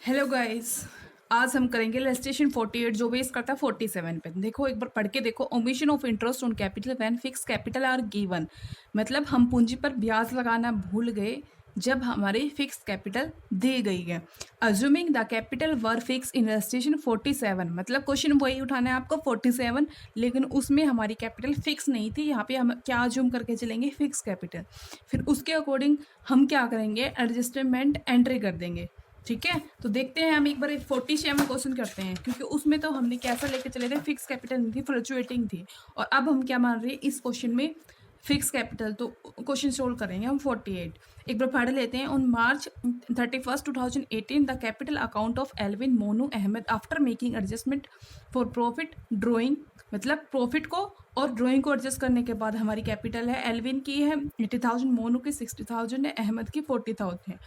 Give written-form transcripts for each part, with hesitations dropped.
Hello guys. आज हम करेंगे इलस्ट्रेशन 48 जो बेस करता है 47 पे। देखो एक बार पढ़ के देखो। Omission of interest on capital when fix capital R given. मतलब हम पूंजी पर ब्याज लगाना भूल गए जब हमारी फिक्स कैपिटल दी गई है। Assuming the capital were fix in illustration 47। मतलब क्वेश्चन वही उठाना है आपको 47, लेकिन उसमें हमारी कैपिटल फिक्स नहीं थी। यहाँ पे हम क्या अज्यूम करके चलेंगे, फिक्स कैपिटल। फिर उसके अकॉर्डिंग हम क्या करेंगे, एडजस्टमेंट एंट्री कर देंगे। ठीक है, तो देखते हैं हम एक बार 47 क्वेश्चन करते हैं, क्योंकि उसमें तो हमने कैसा लेके चले थे, फिक्स कैपिटल नहीं थी, फ्लक्चुएटिंग थी। और अब हम क्या मान रहे हैं इस क्वेश्चन में, फिक्स कैपिटल। तो क्वेश्चन सोल्व करेंगे हम 48। एक बार पढ़ लेते हैं। On March 31 2018 the capital account of Alvin Monu Ahmed after making adjustment for profit drawing. मतलब प्रॉफिट को और ड्राइंग को एडजस्ट करने के बाद हमारी कैपिटल है, एल्विन की है 80,000, मोनू की 60,000 है, अहमद की 40,000 है।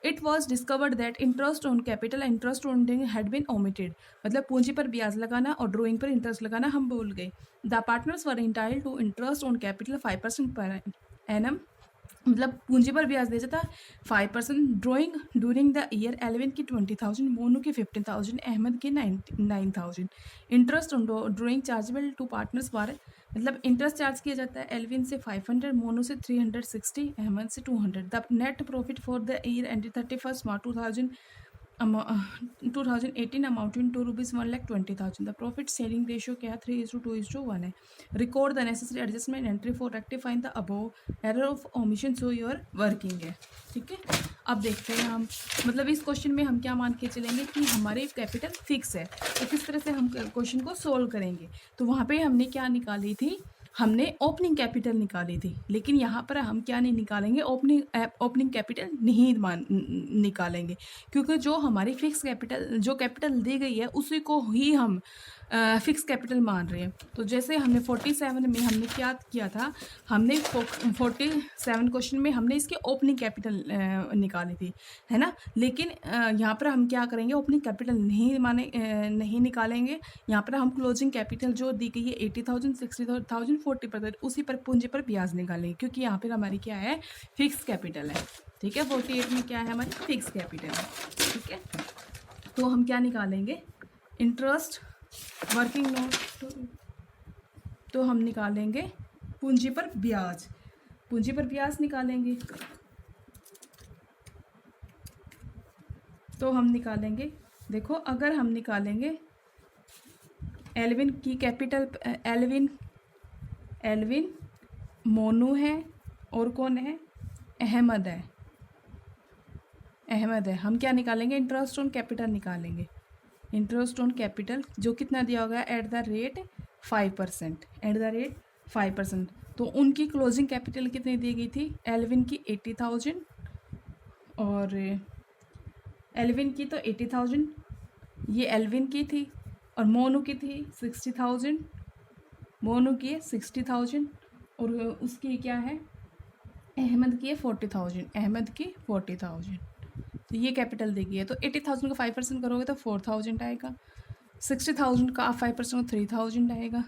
It was discovered that interest on capital interest on had been omitted. मतलब पूंजी पर ब्याज लगाना और ड्राइंग पर इंटरेस्ट लगाना हम भूल गए। The partners were entitled to interest on capital 5% per annum. मतलब पूंजी पर ब्याज दिया जाता है 5%। Drawing during the year eleven की 20,000, मोनू की 15,000, अहमद की 9,000। Interest on drawing chargeable to partners बार। मतलब इंटरेस्ट चार्ज किया जाता है एल्विन से 500, मोनू से 360, अहमद से 200। The net profit for the year end 31 March 2018 amounting to rupees 1,20,000। The profit sharing ratio क्या है, 3:2:1 है। Record the necessary adjustment entry for rectifying the above error of omission show your working है। ठीक है, अब देखते हैं हम, मतलब इस क्वेश्चन में हम क्या मान के चलेंगे कि हमारे कैपिटल फिक्स है। तो किस तरह से हम क्वेश्चन को सोल्व करेंगे। तो वहाँ पे हमने क्या निकाली थी, हमने ओपनिंग कैपिटल निकाली थी। लेकिन यहाँ पर हम क्या नहीं निकालेंगे, ओपनिंग कैपिटल नहीं निकालेंगे, क्योंकि जो हमारी फिक्स कैपिटल, जो कैपिटल दी गई है उसी को ही हम फिक्स कैपिटल मान रहे हैं। तो जैसे हमने 47 में हमने क्या किया था, हमने 47 क्वेश्चन में हमने इसके ओपनिंग कैपिटल निकाली थी, है ना। लेकिन यहाँ पर हम क्या करेंगे, ओपनिंग कैपिटल नहीं निकालेंगे। यहाँ पर हम क्लोजिंग कैपिटल जो दी गई है 80,000, 60,000, 40%, उसी पर पूंजी पर ब्याज निकालेंगे, क्योंकि यहाँ पर हमारी क्या है, फिक्स कैपिटल है। ठीक है, 48 में क्या है, हमारी फिक्स कैपिटल है। ठीक है, तो हम क्या निकालेंगे, इंटरेस्ट वर्किंग नोट। तो हम निकालेंगे पूंजी पर ब्याज, पूंजी पर ब्याज निकालेंगे। तो हम निकालेंगे, देखो अगर हम निकालेंगे एल्विन की कैपिटल, एल्विन मोनू है और कौन है, अहमद है, हम क्या निकालेंगे, इंटरेस्ट ऑन कैपिटल निकालेंगे। इंटरेस्ट ऑन कैपिटल जो कितना दिया होगा, at the rate 5%, at the rate 5%। तो उनकी क्लोजिंग कैपिटल कितनी दी गई थी, एल्विन की 80,000, और एल्विन की तो 80,000, ये एल्विन की थी, और मोनू की थी 60,000, मोनू की 60,000, और उसकी क्या है, अहमद की है 40,000, अहमद की 40,000। तो ये कैपिटल देगी है। तो 80,000 का 5% करोगे तो 4,000 आएगा, 60,000 का आप 5% 3,000 आएगा,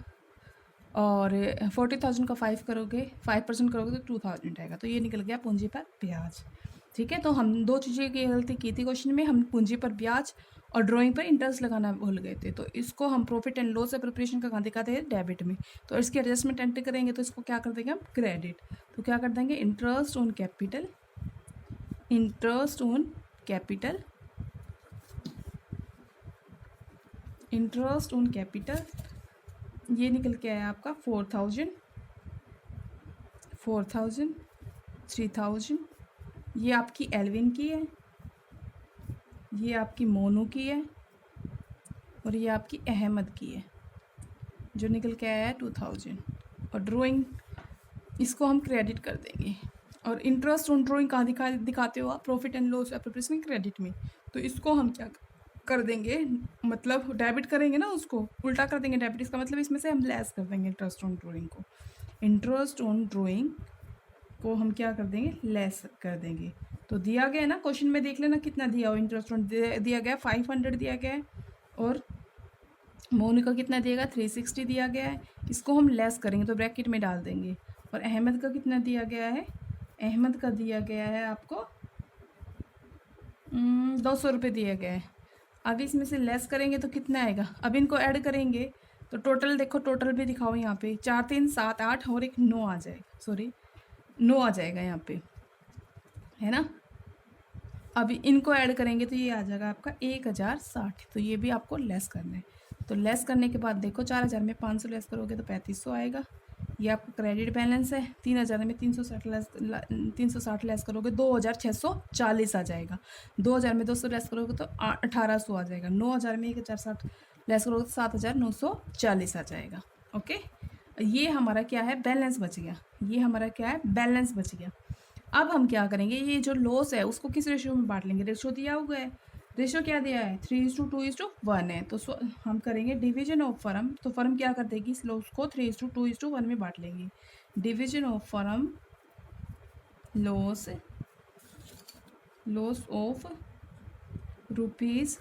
और 40,000 का 5% करोगे तो 2,000 आएगा। तो ये निकल गया पूंजी पर ब्याज। ठीक है, तो हम दो चीज़ें की गलती की थी क्वेश्चन में, हम पूंजी पर ब्याज और ड्राइंग पर इंटरेस्ट लगाना भूल गए थे। तो इसको हम प्रॉफिट एंड लॉस एप्रोप्रिएशन का कहाँ दिखाते हैं, डेबिट में। तो इसकी एडजस्टमेंट एंट्री करेंगे तो इसको क्या कर देंगे हम, क्रेडिट। तो क्या कर देंगे, interest on capital, interest on capital, interest on capital, ये निकल के आया आपका 4,000, 3,000। ये आपकी एल्विन की है, ये आपकी मोनू की है, और ये आपकी अहमद की है, जो निकल के आया है 2,000। और ड्राइंग, इसको हम क्रेडिट कर देंगे। और इंटरेस्ट ऑन ड्राइंग कहाँ दिखाते हो आप, profit and loss appropriation credit में। तो इसको हम क्या कर देंगे, मतलब डेबिट करेंगे ना, उसको उल्टा कर देंगे डेबिट। इसका मतलब इसमें से हम लेस कर देंगे इंटरेस्ट ऑन ड्राइंग को, इंटरेस्ट ऑन ड्राइंग को हम क्या कर देंगे, लेस कर देंगे। तो दिया गया है ना क्वेश्चन में, देख लेना कितना दिया हो, इंटरेस्ट ऑन दिया गया 500 दिया गया है, और मोनू का कितना दिया गया, 360 दिया गया है। इसको हम लेस करेंगे तो ब्रैकेट में डाल देंगे। और अहमद का कितना दिया गया है, अहमद का दिया गया है आपको 200 रुपये दिया गया है। अब इसमें से लेस करेंगे तो कितना आएगा, अब इनको ऐड करेंगे तो टोटल देखो, टोटल भी दिखाओ यहाँ पे, 4 3 7 8 और एक 9 आ जाएगा, सॉरी 9 आ जाएगा यहाँ पे, है ना। अभी इनको ऐड करेंगे तो ये आ जाएगा आपका 1060, तो ये भी आपको लेस करना है। तो लेस करने के बाद देखो 4000 में 500 लेस करोगे तो 3500 आएगा। ये आपका क्रेडिट बैलेंस है। 3000 में 360 लेस करोगे 2640 आ जाएगा। 2000 में 200 लेस करोगे तो 1800 आ जाएगा। 9000 में 1060 लेस करोगे तो 7940 आ जाएगा। ओके, ये हमारा क्या है, बैलेंस बच गया। ये हमारा क्या है, बैलेंस बच गया। अब हम क्या करेंगे, ये जो लॉस है उसको किस रेशियो में बांट लेंगे, रेशियो दिया हुआ है, रेशियो क्या दिया है 3:2:1 है। तो हम करेंगे डिवीजन ऑफ फर्म, तो फर्म क्या कर देगी, इस लॉस को 3:2:1 में बांट लेंगे। Division of firm, loss of rupees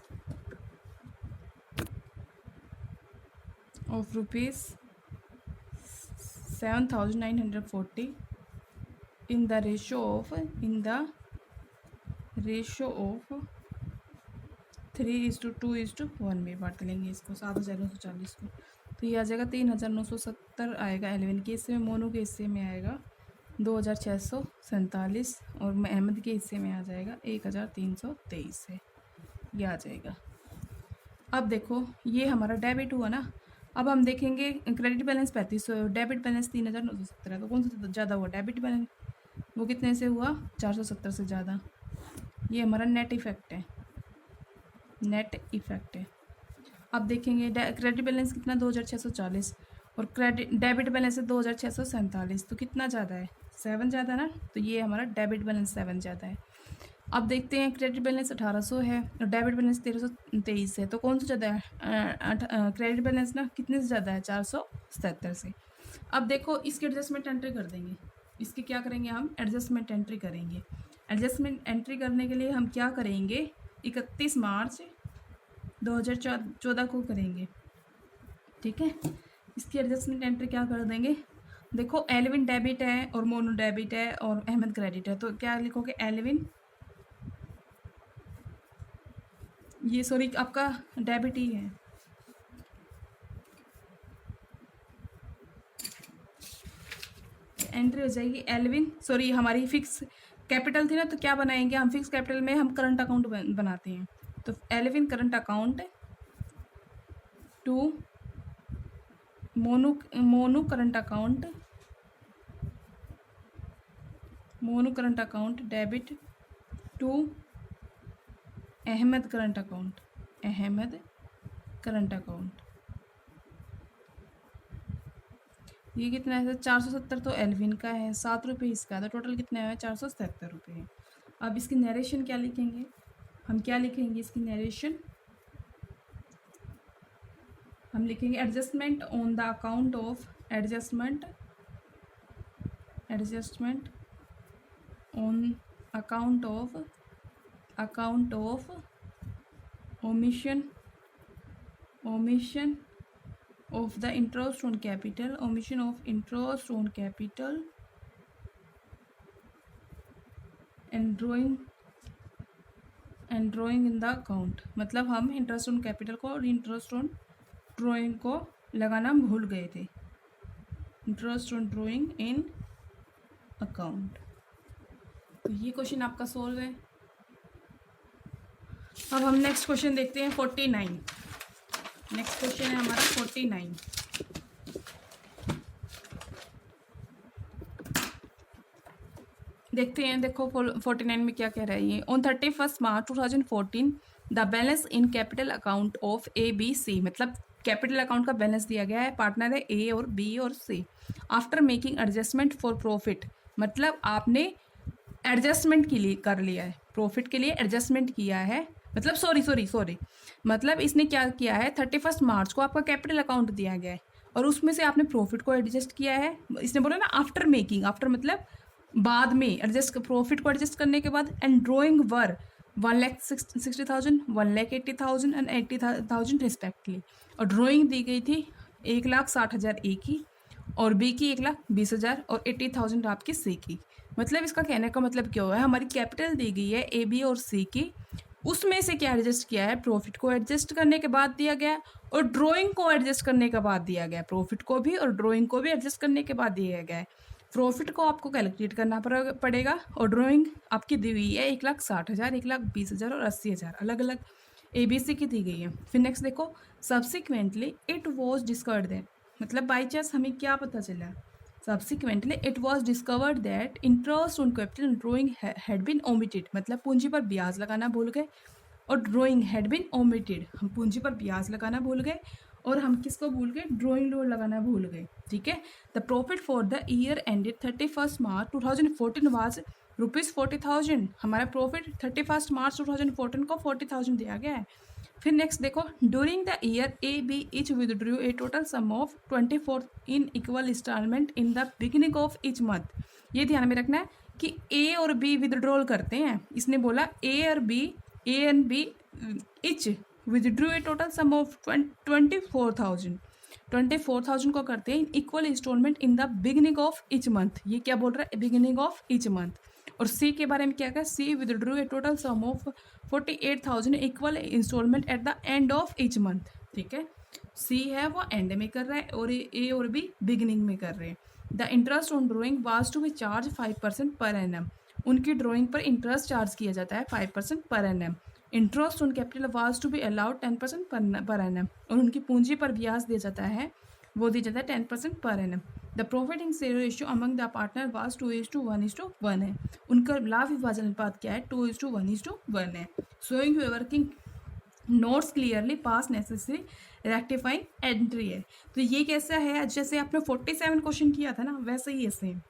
7,940 in the ratio of 3:2:1 में बांट लेंगे इसको, 7,940 को। तो ये आ जाएगा 3,970 आएगा एलेवन के हिस्से में, मोनू के हिस्से में आएगा 2,647 और अहमद के हिस्से में आ जाएगा 1,323 है, ये आ जाएगा। अब देखो ये हमारा डेबिट हुआ ना। अब हम देखेंगे क्रेडिट बैलेंस 3500, डेबिट बैलेंस 3,970 है, तो कौन सा ज़्यादा हुआ, डेबिट बैलेंस। वो कितने से हुआ, 470 से ज़्यादा। ये हमारा नेट इफ़ेक्ट है, नेट इफ़ेक्ट है। अब देखेंगे क्रेडिट बैलेंस कितना 2,640 और क्रेडिट डेबिट बैलेंस है 2,647, तो कितना ज़्यादा है, 7 ज़्यादा ना। तो ये हमारा डेबिट बैलेंस 7 ज़्यादा है। अब देखते हैं क्रेडिट बैलेंस 1800 है और डेबिट बैलेंस 1323 है, तो कौन सा ज़्यादा है, क्रेडिट बैलेंस ना कितने से ज़्यादा है, 477 से। अब देखो इसकी एडजस्टमेंट एंट्री कर देंगे, इसकी क्या करेंगे हम, एडजस्टमेंट एंट्री करेंगे। एडजस्टमेंट एंट्री करने के लिए हम क्या करेंगे, 31 मार्च 2014 को करेंगे, ठीक है। इसकी एडजस्टमेंट एंट्री क्या कर देंगे, देखो एलविन डेबिट है और मोनू डेबिट है और अहमद क्रेडिट है, तो क्या लिखोगे, एलविन, ये सॉरी आपका डेबिट ही है, एंट्री हो जाएगी एलविन, सॉरी हमारी फिक्स कैपिटल थी ना, तो क्या बनाएंगे हम, फिक्स कैपिटल में हम करंट अकाउंट बनाते हैं, तो Elvin current account to Monu current account debit to Ahmed current account. ये कितना है, 470 तो एलविन का है, 7 रुपये इसका, तो टोटल कितना है, 477 रुपये है। अब इसकी नरेशन क्या लिखेंगे, हम क्या लिखेंगे इसकी नरेशन, हम लिखेंगे adjustment on the account of adjustment on account of omission of the interest on capital, omission of interest on capital and drawing in the account। मतलब हम इंटरेस्ट ऑन कैपिटल को और इंटरेस्ट ऑन ड्राइंग को लगाना भूल गए थे, interest on drawing in account. तो ये क्वेश्चन आपका सॉल्व है। अब हम नेक्स्ट क्वेश्चन देखते हैं 49। नेक्स्ट क्वेश्चन है हमारा 49। देखते हैं, देखो 49 में क्या कह रहा है ये, on 31 March 2014 the balance in capital account of ABC, मतलब कैपिटल अकाउंट का बैलेंस दिया गया है, पार्टनर है A और B और C। After making adjustment for profit, मतलब आपने एडजस्टमेंट के लिए कर लिया है, प्रॉफिट के लिए एडजस्टमेंट किया है, मतलब सॉरी मतलब इसने क्या किया है, 31 मार्च को आपका कैपिटल अकाउंट दिया गया है और उसमें से आपने प्रॉफिट को एडजस्ट किया है। इसने बोला ना आफ्टर मेकिंग, आफ्टर मतलब बाद में एडजस्ट, प्रॉफिट को एडजस्ट करने के बाद। And drawing were 1,60,000, 1,80,000 and 80,000 respectively, और ड्रॉइंग दी गई थी 1,60,000 A की और B की 1,20,000 और 80,000 आपकी C की। मतलब इसका कहने का मतलब क्या हुआ है, हमारी कैपिटल दी गई है A B और C की उसमें से क्या एडजस्ट किया है, प्रॉफिट को एडजस्ट करने के बाद दिया गया और ड्राइंग को एडजस्ट करने के बाद दिया गया, प्रॉफिट को भी और ड्राइंग को भी एडजस्ट करने के बाद दिया गया है। प्रॉफिट को आपको कैलकुलेट करना पड़ेगा और ड्राइंग आपकी दी हुई है 1,60,000, 1,20,000 और 80,000 अलग अलग ABC की दी गई है। फिर नेक्स्ट देखो, subsequently it was discovered that, मतलब बाई चांस हमें क्या पता चला, subsequently it was discovered that interest on capital drawing had been omitted, मतलब पूंजी पर ब्याज लगाना भूल गए और ड्राइंग हैड बीन ओमिटेड, हम पूंजी पर ब्याज लगाना भूल गए और हम किसको भूल गए, ड्राइंग लोड लगाना भूल गए। ठीक है, the profit for the year ended 31 March 2014 was ₹40,000, हमारा प्रॉफिट 31 मार्च 2014 को 40,000 दिया गया है। फिर नेक्स्ट देखो, during the year A B each withdrew a total sum of 24 in equal instalment in the beginning of each month. ये ध्यान में रखना है कि ए और बी विदड्रॉल करते हैं, इसने बोला A and B each withdrew a total sum of 24,000 को करते हैं equal instalment in the beginning of each month. ये क्या बोल रहा है, बिगिनिंग ऑफ इच मंथ। और सी के बारे में क्या कहा, C withdrew a total sum of 48,000 equal instalment at the end of each month. ठीक है, सी है वो एंड में कर रहा है और ए और बी बिगिनिंग में कर रहे हैं। The interest on drawing was to be charge 5% per annum, उनकी ड्राइंग पर इंटरेस्ट चार्ज किया जाता है 5% per annum. Interest on capital was to be allowed 10% per annum, और उनकी पूंजी पर ब्याज दिया जाता है, वो दिया जाता है 10% per annum. The profit in share ratio among the partner was 2:1:1 है, उनका लाभ विभाजन अनुपात क्या है, 2:1:1 है। Showing working notes clearly pass necessary rectifying entry है। तो ये कैसा है, जैसे आपने 47 क्वेश्चन किया था ना, वैसे ही है सेम,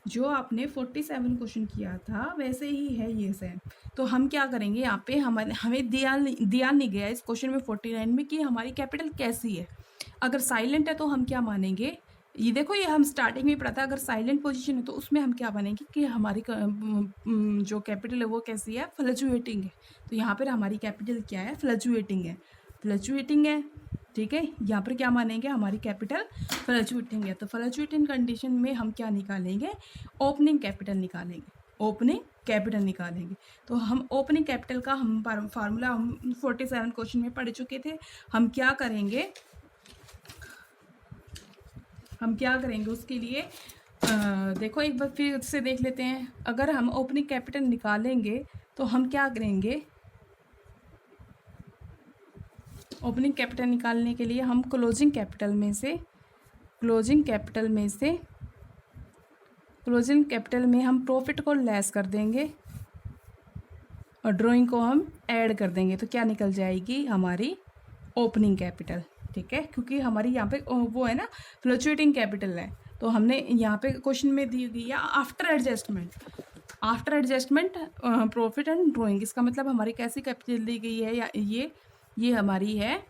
जो आपने 47 क्वेश्चन किया था वैसे ही है ये सेम। तो हम क्या करेंगे, यहाँ पे हमें दिया नहीं गया इस क्वेश्चन में 49 में कि हमारी कैपिटल कैसी है। अगर साइलेंट है तो हम क्या मानेंगे, ये देखो ये हम स्टार्टिंग में पढ़ा था, अगर साइलेंट पोजीशन है तो उसमें हम क्या मानेंगे कि हमारी जो कैपिटल है वो कैसी है, फ्लक्चुएटिंग है। तो यहाँ पर हमारी कैपिटल क्या है, फ्लक्चुएटिंग है। ठीक है, यहाँ पर क्या मानेंगे, हमारी कैपिटल फ्लक्चुएटिंग है। तो फ्लक्चुएटिंग कंडीशन में हम क्या निकालेंगे, ओपनिंग कैपिटल निकालेंगे। तो हम ओपनिंग कैपिटल का हम फार्मूला हम 47 क्वेश्चन में पढ़ चुके थे। हम क्या करेंगे उसके लिए देखो एक बार फिर से देख लेते हैं। अगर हम ओपनिंग कैपिटल निकालेंगे तो हम क्या करेंगे, ओपनिंग कैपिटल निकालने के लिए हम क्लोजिंग कैपिटल में हम प्रॉफिट को लेस कर देंगे और ड्राइंग को हम ऐड कर देंगे। तो क्या निकल जाएगी, हमारी ओपनिंग कैपिटल। ठीक है, क्योंकि हमारी यहाँ पे वो है ना फ्लक्चुएटिंग कैपिटल है। तो हमने यहाँ पे क्वेश्चन में दी गई है after adjustment profit and drawing. इसका मतलब हमारी कैसी कैपिटल दी गई है, या ये हमारी है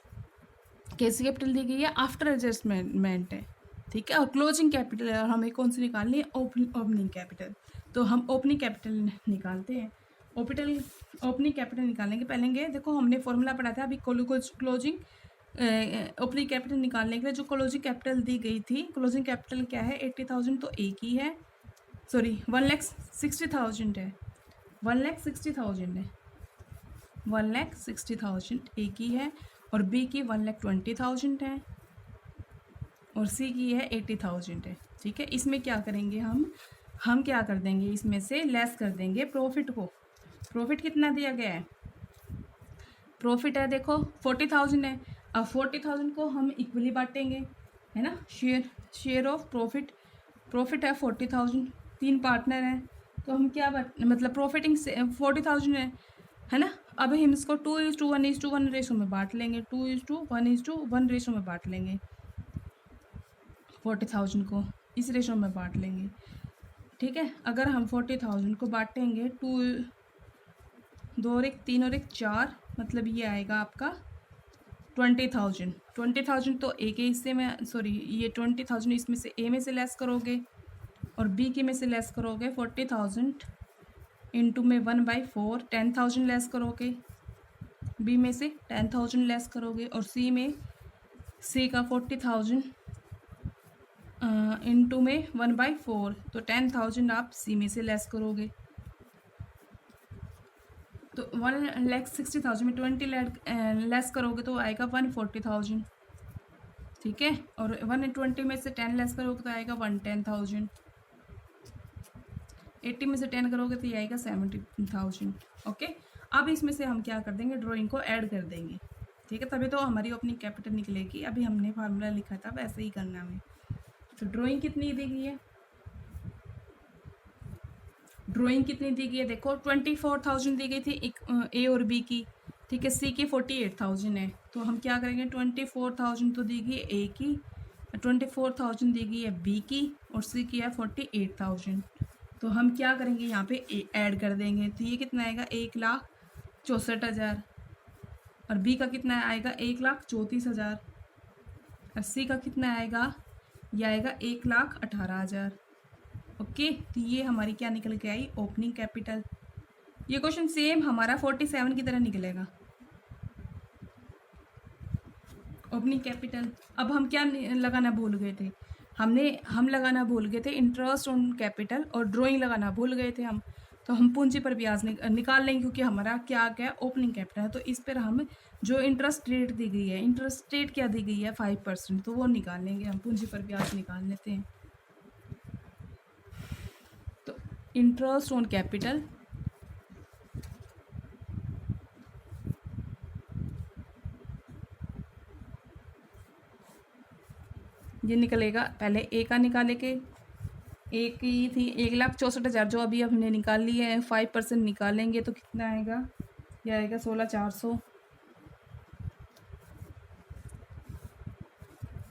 कैसी कैपिटल दी गई है, आफ्टर एडजस्टमेंट है। ठीक है, और क्लोजिंग कैपिटल है, और हमें कौन सी निकालनी है, ओपनिंग कैपिटल। तो हम ओपनिंग कैपिटल निकालते हैं। ओपनिंग कैपिटल निकालेंगे। पहले देखो हमने फॉर्मूला पढ़ा था अभी क्लोजिंग ओपनिंग कैपिटल निकालने के लिए। जो क्लोजिंग कैपिटल दी गई थी, क्लोजिंग कैपिटल क्या है, 80,000 तो एक ही है, सॉरी 1,60,000 है, 1,60,000 एक ही है, और बी की 1,20,000 है, और सी की है 80,000 है। ठीक है, इसमें क्या करेंगे हम क्या कर देंगे, इसमें से लेस कर देंगे प्रॉफिट को। प्रॉफिट कितना दिया गया है, प्रॉफिट है देखो 40,000 है। अब 40,000 को हम इक्वली बांटेंगे, है ना, शेयर ऑफ प्रॉफिट है 40,000, 3 पार्टनर हैं, तो हम क्या मतलब प्रॉफिटिंग 40,000 है ना। अब हम इसको 2:1:1 रेशो में बांट लेंगे, 2:1:1 रेशो में बांट लेंगे, 40,000 को इस रेशो में बांट लेंगे। ठीक है, अगर हम 40,000 को बांटेंगे 2 और 1 3 और 1 4, मतलब ये आएगा आपका 20,000 तो ए के हिस्से में, सॉरी ये 20,000 इसमें से ए में से लेस करोगे और बी के में से लेस करोगे। 40,000 इंटू में 1/4 10,000 लेस करोगे, बी में से 10,000 लेस करोगे, और सी का 40,000 इंटू में 1/4 तो 10,000 आप सी में से लेस करोगे। तो 1,60,000 में 20 लेस करोगे तो आएगा 140,000, ठीक है। और 120 में से 10 लेस करोगे तो आएगा 110,000, 80 में से 10 करोगे तो ये आएगा 70,000। ओके, अब इसमें से हम क्या कर देंगे, ड्राइंग को ऐड कर देंगे, ठीक है, तभी तो हमारी ओपनिंग कैपिटल निकलेगी। अभी हमने फार्मूला लिखा था वैसे ही करना हमें। तो ड्राइंग कितनी दी गई है, ड्राइंग कितनी दी गई है, देखो 24,000 दी गई थी एक ए और बी की, ठीक है। सी की 48,000 है, तो हम क्या करेंगे, 24,000 तो दी गई है ए की, 24,000 दी गई है बी की, और सी की है 48,000। तो हम क्या करेंगे, यहाँ पे ऐड कर देंगे, तो ये कितना आएगा, 1,64,000, और बी का कितना आएगा, 1,34,000, और सी का कितना आएगा, ये आएगा 1,18,000। ओके, तो ये हमारी क्या निकल के आई, ओपनिंग कैपिटल। ये क्वेश्चन सेम हमारा 47 की तरह निकलेगा, ओपनिंग कैपिटल। अब हम क्या लगाना भूल गए थे, हम लगाना भूल गए थे इंटरेस्ट ऑन कैपिटल, और ड्राइंग लगाना भूल गए थे हम। तो हम पूंजी पर ब्याज निकाल लेंगे, क्योंकि हमारा क्या क्या ओपनिंग कैपिटल है। तो इस पर हम जो इंटरेस्ट रेट दी गई है, इंटरेस्ट रेट क्या दी गई है, 5%, तो वो निकाल लेंगे हम, पूंजी पर ब्याज निकाल लेते हैं। तो इंटरेस्ट ऑन कैपिटल ये निकलेगा, पहले ए का निकालेंगे, ए की थी 1,64,000 जो अभी हमने निकाल ली है, 5% निकालेंगे तो कितना आएगा, यह आएगा 16,400।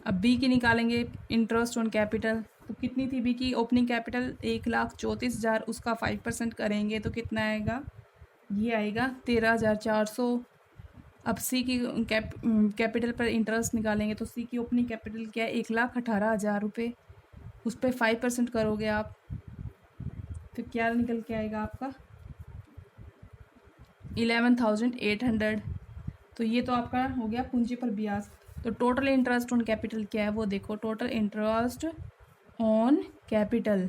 अब बी की निकालेंगे इंटरेस्ट ऑन कैपिटल, तो कितनी थी बी की ओपनिंग कैपिटल, 1,34,000, उसका 5% करेंगे तो कितना आएगा, ये आएगा 13,400। अब सी की कैपिटल पर इंटरेस्ट निकालेंगे, तो सी की ओपनिंग कैपिटल क्या है, 1,18,000 रुपये, उस पर 5% करोगे आप, तो क्या निकल के आएगा आपका, 11,800। तो ये तो आपका हो गया पूंजी पर ब्याज। तो टोटल इंटरेस्ट ऑन कैपिटल क्या है वो देखो, टोटल इंटरेस्ट ऑन कैपिटल,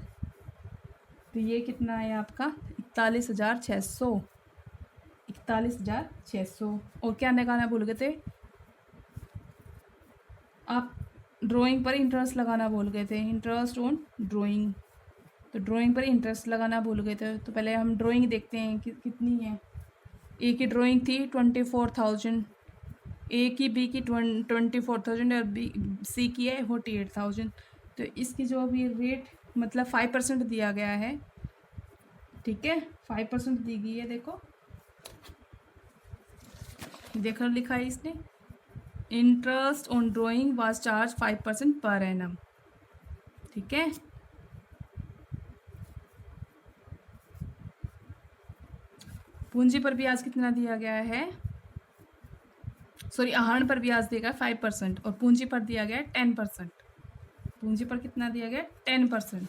तो ये कितना है आपका, 41,600, 41,600। और क्या निकालना भूल गए थे आप, ड्राइंग पर इंटरेस्ट लगाना भूल गए थे, इंटरेस्ट ऑन ड्राइंग। तो ड्राइंग पर इंटरेस्ट लगाना भूल गए थे, तो पहले हम ड्राइंग देखते हैं कि कितनी है। ए की ड्राइंग थी 24,000, ए की बी की 24,000, और बी सी की है 48,000। तो इसकी जो अभी रेट मतलब 5% दिया गया है, ठीक है, 5% दी गई है, देखो लिखा है इसने, interest on drawing was charge 5% per annum, ठीक है। पूंजी पर ब्याज कितना दिया गया है, सॉरी आहरण पर ब्याज दिया गया 5%, और पूंजी पर दिया गया 10%। पूंजी पर कितना दिया गया, 10%।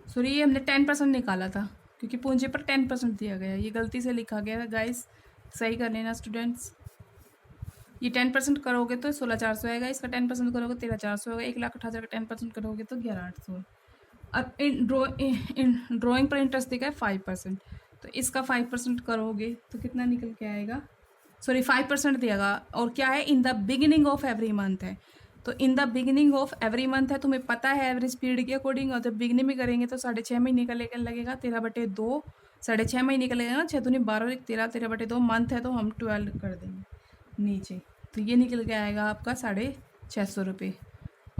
सॉरी ये हमने 10% निकाला था, क्योंकि पूंजी पर 10% दिया गया, ये गलती से लिखा गया है गाइस, सही कर लेना स्टूडेंट्स। ये 10% करोगे तो 16,400 आएगा, इसका 10% करोगे 13,400 होगा, 1,18,000 का 10% करोगे तो 11,800। अब ड्राइंग पर इंटरेस्ट देगा 5%, तो इसका 5% करोगे तो कितना निकल के आएगा, सॉरी 5% देगा, और क्या है, इन the beginning of every month है। तो इन the beginning of every month है, तुम्हें पता है एवरेज पीरियड के अकॉर्डिंग, और जब बिगिनिंग में करेंगे तो 6.5 महीने का लेकर लगेगा, 13/2, 6.5 महीने का लगेगा ना, 6 दूनी 12, 13, 13/2 मंथ है, तो हम 12 कर देंगे नीचे, तो ये निकल के आएगा आपका 650 रुपये।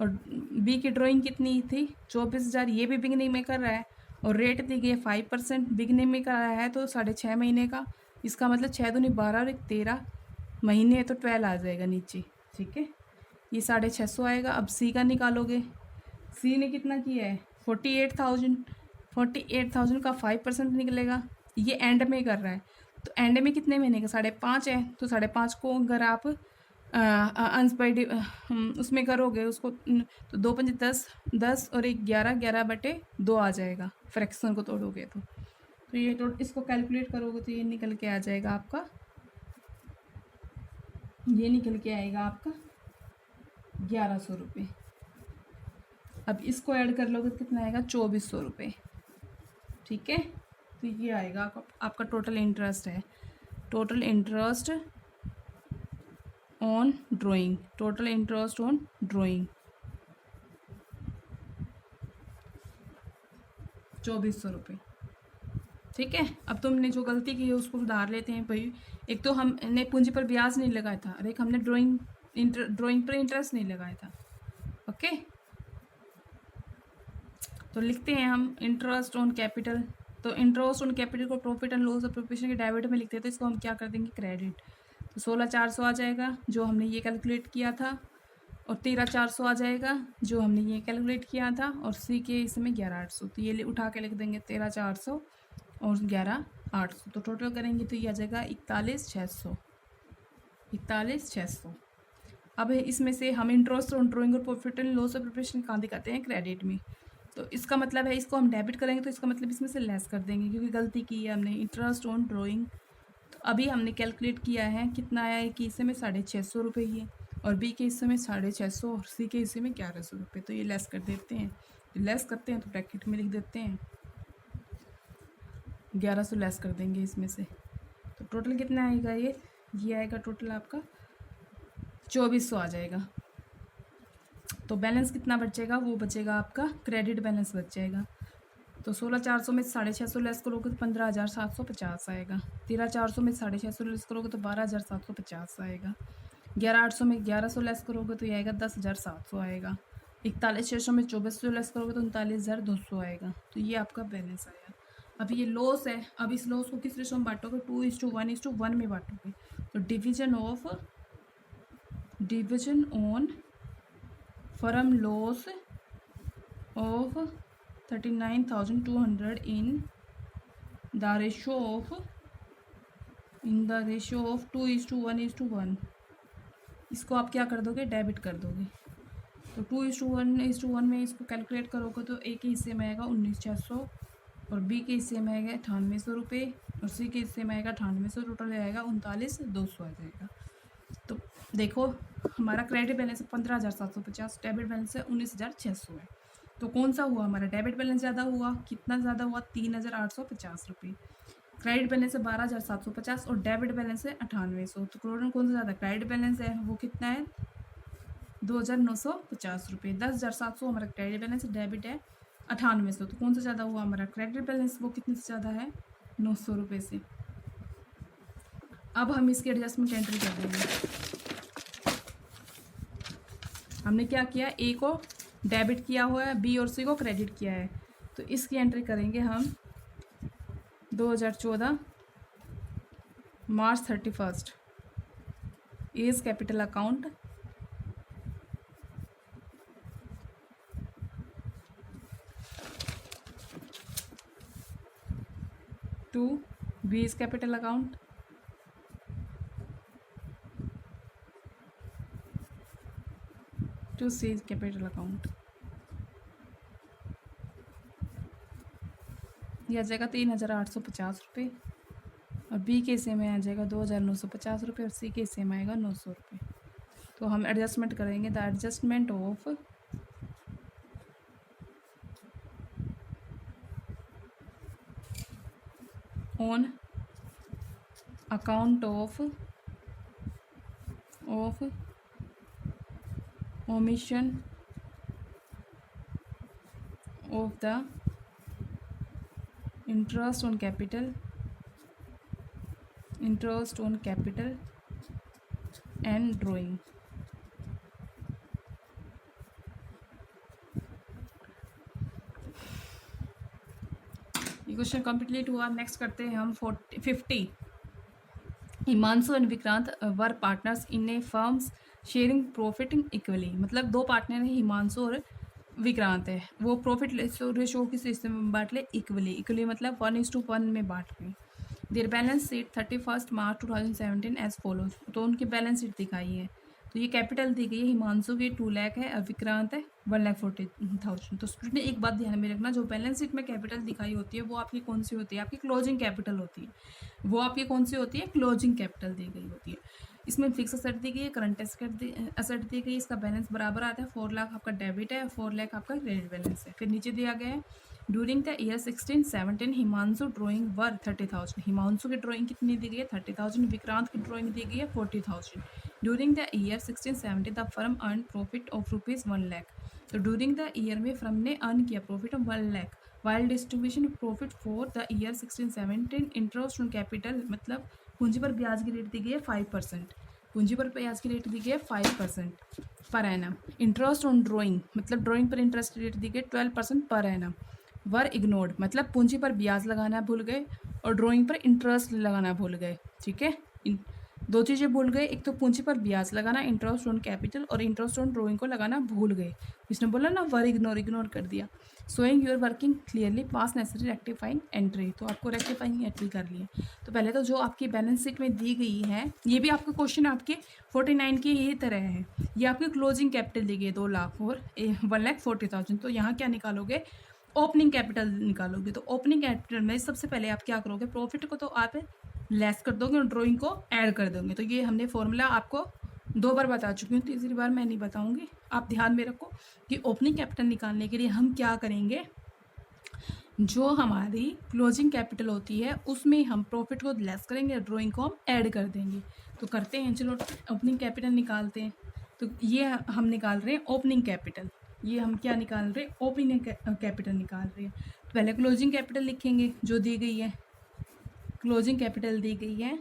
और बी की ड्राइंग कितनी थी, 24,000, ये भी बिगनिंग में कर रहा है, और रेट दी गई है 5%, बिगनिंग में कर रहा है तो 6.5 महीने का, इसका मतलब 6 दूनी 12 और 13 महीने है, तो 12 आ जाएगा नीचे, ठीक है। ये 650 आएगा। अब सी का निकालोगे, सी ने कितना किया है, 48,000, 48,000 का 5% निकलेगा, ये एंड में कर रहा है, तो एंड में कितने महीने का, 5.5 है, तो 5.5 को अगर आप अंश बाई उसमें करोगे उसको, तो 2 5 10, 10 और 1 11, 11/2 आ जाएगा, फ्रैक्शन को तोड़ोगे तो ये इसको कैलकुलेट करोगे तो ये निकल के आ जाएगा आपका, ये निकल के आएगा आपका 1,100 रुपये। अब इसको ऐड कर लोगे तो कितना आएगा 2400 रुपये। ठीक है, तो ये आएगा आपका टोटल इंटरेस्ट है, total interest on drawing, total interest on drawing 2400 रुपये। ठीक है, अब तुमने जो गलती की है उसको सुधार लेते हैं भाई। एक तो हमने पूंजी पर ब्याज नहीं लगाया था और एक हमने ड्राइंग पर इंटरेस्ट नहीं लगाया था। ओके, तो लिखते हैं हम इंटरेस्ट ऑन कैपिटल। तो इंटरेस्ट ऑन कैपिटल को profit and loss of proportion के डेबिट में लिखते हैं, तो इसको हम क्या कर देंगे क्रेडिट। तो 16400 आ जाएगा जो हमने ये कैलकुलेट किया था, और 13400 आ जाएगा जो हमने ये कैलकुलेट किया था, और सी के इसमें 11800। तो ये उठा के लिख देंगे 13400 और 11800, तो टोटल करेंगे तो ये आ जाएगा 41600, 41600। अब इसमें से हम इंटरेस्ट ऑन ड्राइंग और profit and loss of proportion कहाँ दिखाते हैं क्रेडिट में। तो इसका मतलब है इसको हम डेबिट करेंगे तो इसका मतलब इसमें से लेस कर देंगे क्योंकि गलती की है हमने इंटरेस्ट ऑन ड्राइंग। तो अभी हमने कैलकुलेट किया है कितना आया है कि हिस्से में 650 रुपये ही है, और बी के हिस्से में 650 और सी के हिस्से में 1100 रुपये। तो ये लेस कर देते हैं, तो लेस करते हैं तो ब्रैकेट में लिख देते हैं 1100 लेस कर देंगे इसमें से। तो टोटल कितना आएगा ये आएगा टोटल आपका 2400 आ जाएगा। तो बैलेंस कितना बचेगा, वो बचेगा आपका क्रेडिट बैलेंस बच जाएगा। तो 16400 में 650 लेस करोगे तो 15750 आएगा। 13400 में 650 लेस करोगे तो 12750 आएगा। 11800 में 1100 लेस करोगे तो ये आएगा 10700 आएगा। 41600 में 2400 लेस करोगे तो 39200 आएगा। तो ये आपका बैलेंस आया। अब ये लॉस है, अब इस लॉस को किस रेशो में बांटोगे, 2:1:1 में बांटोगे। तो division on firm loss of 39,200 in the ratio of 2:1:1। इसको आप क्या कर दोगे, डेबिट कर दोगे। तो 2:1:1 में इसको कैलकुलेट करोगे तो ए के हिस्से में आएगा 19600 और बी के हिस्से में आएगा 9800 रुपये और सी के हिस्से में आएगा 9800, टोटल आएगा 39200 आ जाएगा। तो देखो हमारा क्रेडिट बैलेंस 15,750, डेबिट बैलेंस है 19,600 है। तो कौन सा हुआ हमारा, डेबिट बैलेंस ज़्यादा हुआ, कितना ज़्यादा हुआ 3,850 रुपये। क्रेडिट बैलेंस है 12,750 और डेबिट बैलेंस है 9800। तो टोटल कौन सा ज़्यादा क्रेडिट बैलेंस है, वो कितना है 2,950 रुपये। 10,700 हमारा क्रेडिट बैलेंस है, डेबिट है 9800। तो कौन सा ज़्यादा हुआ हमारा क्रेडिट बैलेंस, वो कितने से ज़्यादा है 900 रुपये से। अब हम इसकी एडजस्टमेंट एंट्री कर देंगे। हमने क्या किया, ए को डेबिट किया हुआ है, बी और सी को क्रेडिट किया है। तो इसकी एंट्री करेंगे हम 2014 March 31 is capital account to B is capital account to C is capital account. यह आ जाएगा 3,850 रुपये और बी के हिस्से में आ जाएगा 2,950 रुपये और सी के हिस्से में आएगा 900 रुपये। तो हम एडजस्टमेंट करेंगे, the adjustment of on account of omission of the interest on capital and drawing। ये क्वेश्चन कंप्लीट हुआ। नेक्स्ट करते हैं हम 50। Himanshu and Vikrant were partners in A firms sharing profit equally. मतलब दो पार्टनर हैं, हिमांशु और विक्रांत है, वो प्रॉफिट रेशो किस हिस्से में बांट ले, इक्वली मतलब 1:1 में बांट लें। Their balance sheet 31 March 2017 as follows. तो उनकी बैलेंस शीट दिखाई है। तो ये कैपिटल दी गई है, हिमांशु की 2 लाख है और विक्रांत है 1,40,000। तो स्टूडेंट एक बात ध्यान में रखना, जो बैलेंस शीट में कैपिटल दिखाई होती है वो आपकी कौन सी होती है, आपकी क्लोजिंग कैपिटल होती है। वो आपकी कौन सी होती है, क्लोजिंग कैपिटल दी गई होती है। इसमें फिक्स असेट दी गई है, करंट असेट दी गई है, इसका बैलेंस बराबर आता है, 4 लाख आपका डेबिट है, 4 लाख आपका क्रेडिट बैलेंस है। फिर नीचे दिया गया है during the year 16-17 Himanshu drawing were 30,000। Himanshu की ड्राइंग कितनी दी गई है 30,000, विक्रांत की ड्राइंग दी गई है 40,000। During the year 16-17 the firm earn profit of ₹1 lakh. तो ड्यूरिंग द ईयर में फर्म ने अर्न किया profit of 1 lakh. While distribution profit for the year 16-17 interest on capital, मतलब पूंजी पर ब्याज की रेट दी गई है 5%। पूंजी पर ब्याज की रेट दी गई है 5% per annum. Interest on drawing, मतलब ड्राइंग पर इंटरेस्ट रेट दी गई 12% पर एनम। वर इग्नोर्ड, मतलब पूंजी पर ब्याज लगाना भूल गए और ड्राइंग पर इंटरेस्ट लगाना भूल गए। ठीक है, दो चीज़ें भूल गए, एक तो पूंजी पर ब्याज लगाना इंटरेस्ट ऑन कैपिटल, और इंटरेस्ट ऑन ड्राइंग को लगाना भूल गए। इसने बोला ना वर इग्नोर कर दिया। Showing your working clearly pass necessary rectifying entry, तो आपको रेक्टिफाइंग एंट्री कर लिए। तो पहले तो जो आपकी बैलेंस शीट में दी गई है, ये भी आपका क्वेश्चन आपके 49 की यही तरह है। ये आपकी क्लोजिंग कैपिटल दी गई है 2 लाख और 1,40,000। तो यहाँ क्या निकालोगे, ओपनिंग कैपिटल निकालोगे। तो ओपनिंग कैपिटल में सबसे पहले आप क्या करोगे, प्रॉफिट को तो आप लेस कर दोगे और ड्राइंग को ऐड कर दोगे। तो ये हमने फॉर्मूला आपको 2 बार बता चुकी हूँ, तीसरी बार मैं नहीं बताऊंगी। आप ध्यान में रखो कि ओपनिंग कैपिटल निकालने के लिए हम क्या करेंगे, जो हमारी क्लोजिंग कैपिटल होती है उसमें हम प्रॉफिट को लेस करेंगे और ड्राइंग को हम ऐड कर देंगे। तो करते हैं, चलो ओपनिंग कैपिटल निकालते हैं। तो ये हम निकाल रहे हैं ओपनिंग कैपिटल। ये हम क्या निकाल रहे हैं, ओपनिंग कैपिटल निकाल रहे हैं। तो पहले क्लोजिंग कैपिटल लिखेंगे जो दी गई है। क्लोजिंग कैपिटल दी गई है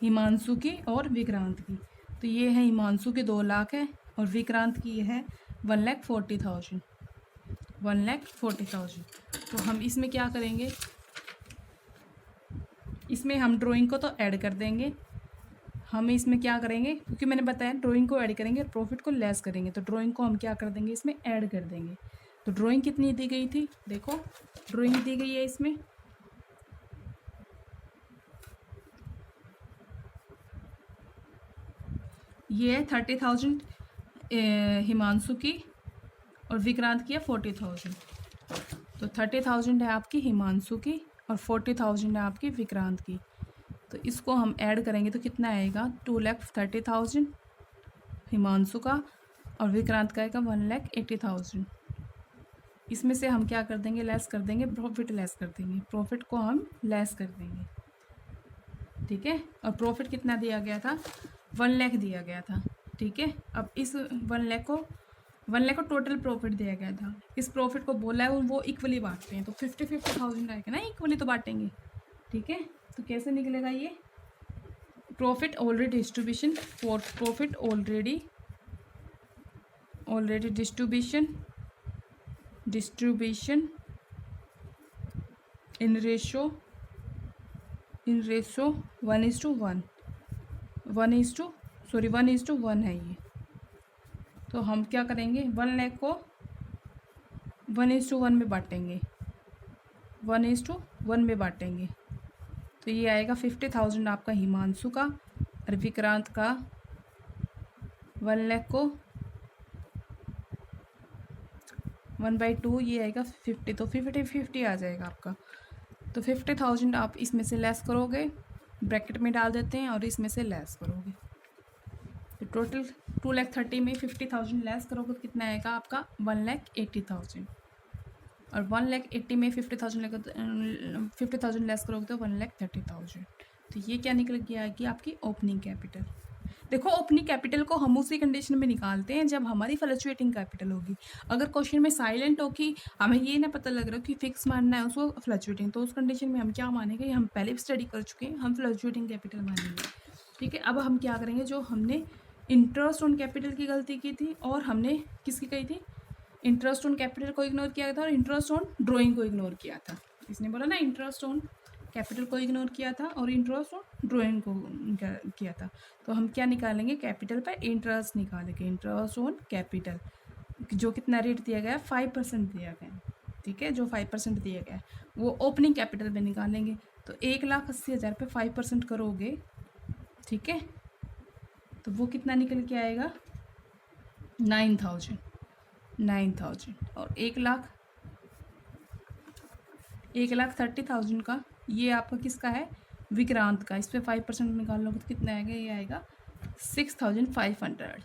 हिमांशु की और विक्रांत की। तो ये है हिमांशु के 2 लाख है और विक्रांत की है 1,40,000। 1,40,000। तो हम इसमें क्या करेंगे, इसमें हम ड्राइंग को तो ऐड कर देंगे। हम इसमें क्या करेंगे, क्योंकि मैंने बताया ड्राइंग को ऐड करेंगे और प्रॉफिट को लेस करेंगे। तो ड्राइंग को हम क्या कर देंगे, इसमें ऐड कर देंगे। तो ड्राइंग कितनी दी गई थी, देखो ड्राइंग दी गई है इसमें, ये है 30,000 हिमांशु की और विक्रांत की है 40,000। तो 30,000 है आपकी हिमांशु की और 40,000 है आपकी विक्रांत की। तो इसको हम ऐड करेंगे तो कितना आएगा, 2,30,000 हिमांशु का और विक्रांत का आएगा 1,80,000। इसमें से हम क्या कर देंगे, लेस कर देंगे, प्रॉफिट लेस कर देंगे। प्रॉफिट को हम लेस कर देंगे। ठीक है, और प्रॉफिट कितना दिया गया था, 1 लाख दिया गया था। ठीक है, अब इस 1 लाख को टोटल प्रॉफिट दिया गया था। इस प्रॉफिट को बोला है वो इक्वली बांटते हैं, तो 50,000 आएगा ना, इक्वली तो बांटेंगे। ठीक है, तो कैसे निकलेगा ये, profit already distribution for profit already distribution in ratio 1:1 1:1 है ये। तो हम क्या करेंगे, 1 लाख को 1:1 में बांटेंगे, 1:1 में बांटेंगे। तो ये आएगा 50,000 आपका हिमांशु का और विक्रांत का 1 लाख को 1/2, ये आएगा 50। तो 50 आ जाएगा आपका। तो 50,000 आप इसमें से लेस करोगे, ब्रैकेट में डाल देते हैं और इसमें से लेस करोगे। तो टोटल 2,30,000 में 50,000 लेस करोगे तो कितना आएगा आपका 1,80,000। और 1,80,000 में 50,000 लेस करोगे तो 1,30,000। तो ये क्या निकल के आएगी आपकी ओपनिंग कैपिटल। देखो ओपनिंग कैपिटल को हम उसी कंडीशन में निकालते हैं जब हमारी फ्लक्चुएटिंग कैपिटल होगी। अगर क्वेश्चन में साइलेंट हो कि हमें ये ना पता लग रहा कि फिक्स मानना है उसको फ्लक्चुएटिंग, तो उस कंडीशन में हम क्या मानेंगे, हम पहले भी स्टडी कर चुके हैं, हम फ्लक्चुएटिंग कैपिटल मानेंगे। ठीक है, अब हम क्या करेंगे, जो हमने इंटरेस्ट ऑन कैपिटल की गलती की थी और हमने किसकी कही थी, इंटरेस्ट ऑन कैपिटल को इग्नोर किया था और इंटरेस्ट ऑन ड्राइंग को इग्नोर किया था। इसने बोला ना इंटरेस्ट ऑन कैपिटल को इग्नोर किया था और इंटरेस्ट ऑन ड्राइंग को किया था। तो हम क्या निकालेंगे, कैपिटल पर इंटरेस्ट निकालेंगे, इंटरेस्ट ऑन कैपिटल जो कितना रेट दिया गया है 5% दिया गया है। ठीक है, जो 5% दिया गया है वो ओपनिंग कैपिटल पे निकालेंगे। तो 1,80,000 पे 5% करोगे, ठीक है, तो वो कितना निकल के आएगा 9,000। और 1,30,000 का ये आपका किसका है, विक्रांत का, इस पर 5% निकाल लोगे तो कितना आएगा, ये आएगा 6500।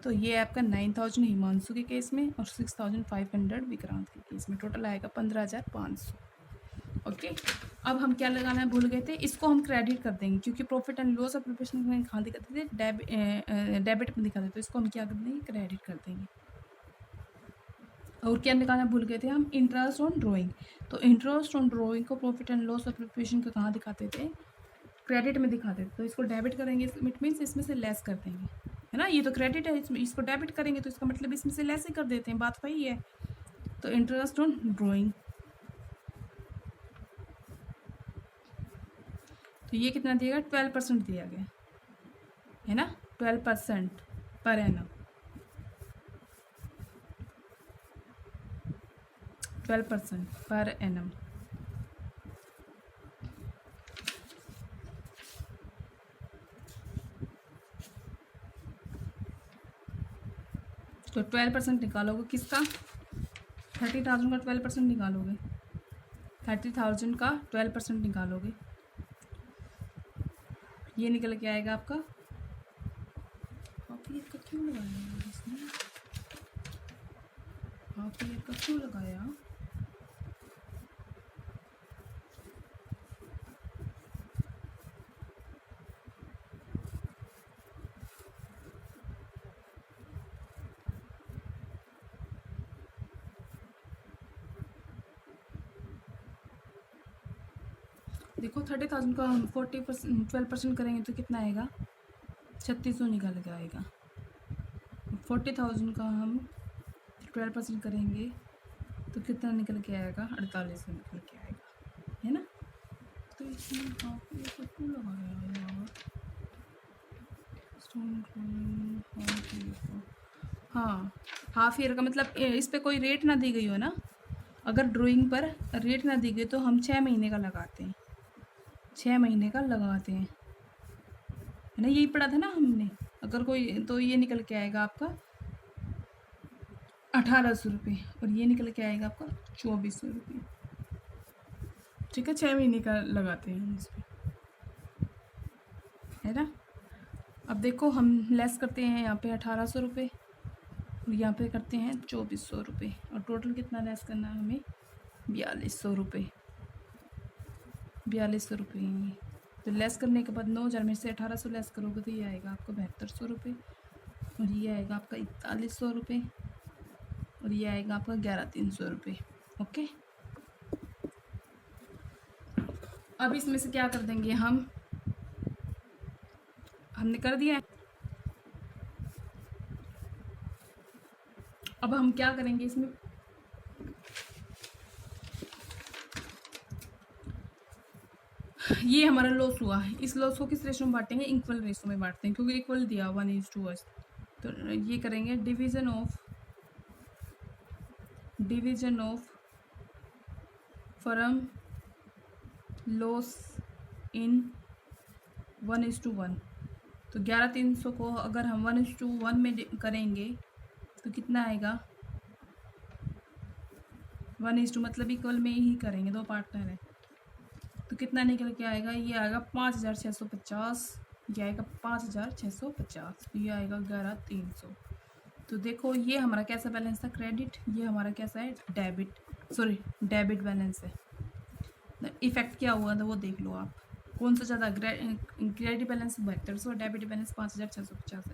तो ये आपका 9000 हिमांशु के केस में और 6500 विक्रांत के केस में, टोटल आएगा 15500। ओके, अब हम क्या लगाना भूल गए थे, इसको हम क्रेडिट कर देंगे क्योंकि profit and loss of preparation में कहाँ दिखाते थे, डेबिट में दिखाते थे, तो इसको हम क्या कर देंगे, क्रेडिट कर देंगे। और क्या निकालना भूल गए थे हम, इंटरेस्ट ऑन ड्राइंग। तो इंटरेस्ट ऑन ड्राइंग को profit and loss of preparation को कहाँ दिखाते थे, क्रेडिट में दिखाते थे, तो इसको डेबिट करेंगे, इट मीन्स इसमें से लेस कर देंगे, है ना। ये तो क्रेडिट है, इसको डेबिट करेंगे तो इसका मतलब इसमें से लेस ही कर देते हैं, बात वही है। तो इंटरेस्ट ऑन ड्राइंग, तो ये कितना दिया गया, 12% दिया गया है ना, 12% पर एनम, 12% पर एनम। तो 12% निकालोगे किसका, 30,000 का 12% निकालोगे, 30,000 का 12% निकालोगे, ये निकल के आएगा आपका, हाफ ईयर का क्यों लगाया इसने, हाफ ईयर का क्यों लगाया, देखो 30,000 का हम 40% 12% करेंगे तो कितना आएगा, 3600 निकल के आएगा। 40,000 का हम 12% करेंगे तो कितना निकल के आएगा, 4800 निकल के आएगा, है ना। तो इसमें हाफ ईयर का क्यों लगाया यार, हाँ, हाफ ईयर का मतलब इस पे कोई रेट ना दी गई हो ना, अगर ड्राइंग पर रेट ना दी गई तो हम 6 महीने का लगाते हैं, 6 महीने का लगाते हैं, है ना, यही पढ़ा था ना हमने। अगर कोई, तो ये निकल के आएगा आपका 1800 रुपये और ये निकल के आएगा आपका 2400 रुपये, ठीक है, 6 महीने का लगाते हैं हम इस पर, है ना। अब देखो हम लेस करते हैं यहाँ पे 1800 रुपये और यहाँ पे करते हैं 2400 रुपये, और टोटल कितना लेस करना है हमें, 4200 रुपये, 4200 रुपये। तो लेस करने के बाद 9000 में से 1800 लेस करोगे तो ये आएगा आपको 7200 रुपये और ये आएगा आपका 4100 रुपये और ये आएगा आपका 11300 रुपये। ओके, अब इसमें से क्या कर देंगे हमने कर दिया है। अब हम क्या करेंगे इसमें, ये हमारा लॉस हुआ है, इस लॉस को किस रेशो में बांटेंगे, इक्वल रेशो में बांटते हैं क्योंकि इक्वल दिया 1:1। तो ये करेंगे division of firm loss in 1:1। तो 11300 को अगर हम 1:1 में करेंगे तो कितना आएगा, 1:2 मतलब इक्वल में ही करेंगे, दो पार्टनर है तो कितना निकल के आएगा, ये आएगा 5650, ये आएगा 5650, ये आएगा 11300। तो देखो ये हमारा कैसा बैलेंस था, क्रेडिट, ये हमारा कैसा है, डेबिट बैलेंस है। इफेक्ट क्या हुआ था वो देख लो आप, कौन सा ज़्यादा, क्रेडिट बैलेंस 7200, डेबिट बैलेंस 5650 है,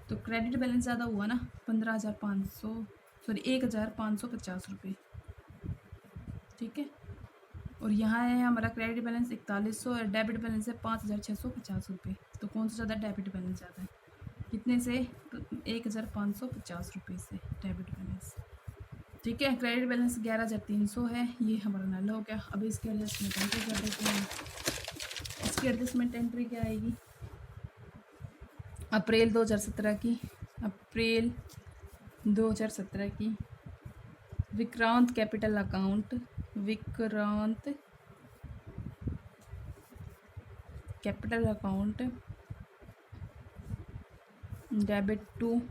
तो क्रेडिट बैलेंस ज़्यादा हुआ ना, 15,550 रुपये, ठीक है। और यहाँ है हमारा क्रेडिट बैलेंस 4100 और डेबिट बैलेंस है 5650 रुपये, तो कौन सा ज़्यादा, डेबिट बैलेंस ज़्यादा है, कितने से, 1550 रुपये से डेबिट बैलेंस, ठीक है। क्रेडिट बैलेंस 11300 है, ये हमारा नल हो गया। अब इसके एडजस्टमेंट एंट्री कर देते हैं, इसकी एडजस्टमेंट एंट्री क्या आएगी, अप्रैल 2017 की, अप्रैल 2017 की Vikrant capital account, Vikrant capital account debit to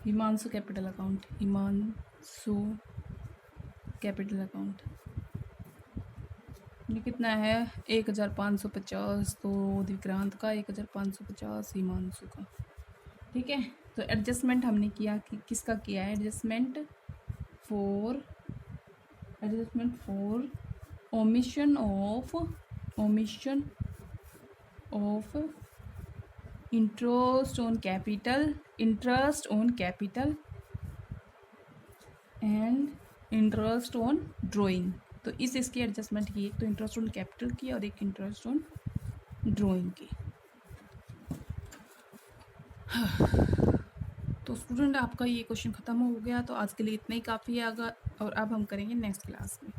Himanshu capital account, Himanshu capital account, ये कितना है 1550, तो दिक्रांत का 1550, हिमांशु का। ठीक है, तो एडजस्टमेंट हमने किया कि किसका किया है, adjustment for omission of interest on capital and interest on drawing. तो इसकी एडजस्टमेंट की, एक तो इंटरेस्ट ऑन कैपिटल की और एक इंटरेस्ट ऑन ड्राइंग की। तो स्टूडेंट आपका ये क्वेश्चन ख़त्म हो गया, तो आज के लिए इतना ही काफ़ी है। अगर और अब हम करेंगे नेक्स्ट क्लास में।